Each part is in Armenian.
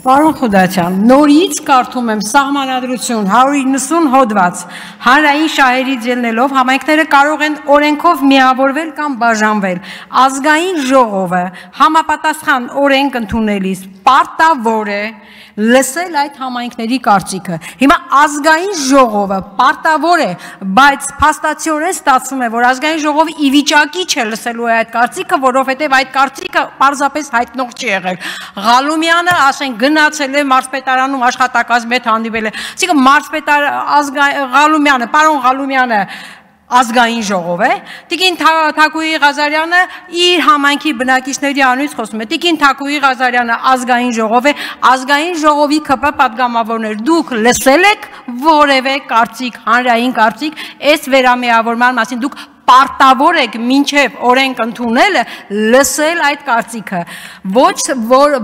Պարոն Խուդացյան, նորից կարդում եմ Սահմանադրություն 190 հոդված, հանրային շահերից ելնելով համայնքները կարող են օրենքով միավորվել կամ բաժանվել, ազգային ժողովը համապատասխան օրենք ընդունելիս պարտավոր է լսել այդ համայնքների կարծիքը։ Հիմա ազգային ժողովը պարտավոր է, բայց փաստացիորեն ստացվում է, որ ազգային ժողովը ի վիճակի չէ լսելու այդ կարծիքը, որովհետև այդ կարծիքը պարզապես հայտնող չի եղել։ Ղալումյանը, ասենք, գնացել է մարզպետարանում աշխատակազմի հետ հանդիպել է։ Այսինքն մարզպետար Ղալումյանը, պարոն Ղալումյանը ազգային ժողով է, Տիկին Թակուհի Ղազարյանը իր համայնքի բնակիչների անունից խոսում է, Տիկին Թակուհի Ղազարյանը ազգային ժողով է, ազգային ժողովի ԿՊ պատգամավորներ, դուք լսել եք որևէ կարծիք, հանրային կարծիք, այս վերամիավորման մասին դուք պարտավոր եք մինչև օրենք ընդունելը լսել այդ կարծիքը, ոչ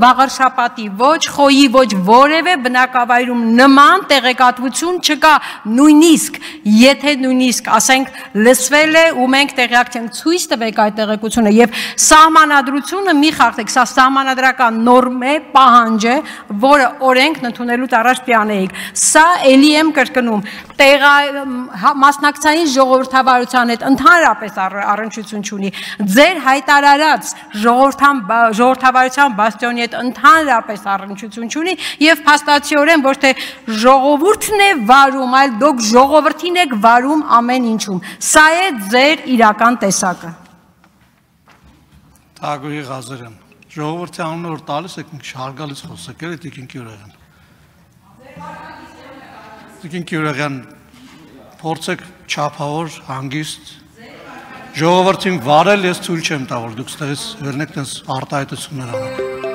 վաղարշապատի, ոչ խոյի, ոչ որևէ բնակավայրում նման տեղեկատվություն չկա, նույնիսկ, եթե նույնիսկ, ասենք, լսվել է ու մենք տեղյակ չենք, ցույց տվեք այդ տեղեկությունը եւ սահմանադրությունը մի խախտեք, սա սահմանադրական նորմ է, պահանջ է, որը օրենքն ընդունելուց առաջ պյանեիք։ Սա էլի եմ կրկնում, մասնակցային ժողովրդավարության հետ ընդհանրապես առնչություն չունի, ձեր հայտարարած ժողովրդավարության բաստիոնի հետ ընդհանրապես առնչություն չունի եւ փաստացիորեն ոչ թե ժողովուրդն է վարում, այլ դուք ժողովրդին եք վարում ամեն ինչում։ Սա է ձեր իրական տեսակը։ Թագուհի Ղազարյան, ժողովրդի անունը որ տալիս եք հարգալից խոսեք, էլի Տիկին Կյուրեղյան։ Տիկին Կյուրեղյան, փորձեք չափավոր, հանգիստ ժողովրդին վարել, ես ցույց չեմ տա, որ դուք ստեղից վերնեք տես արտահայտություններ անեք։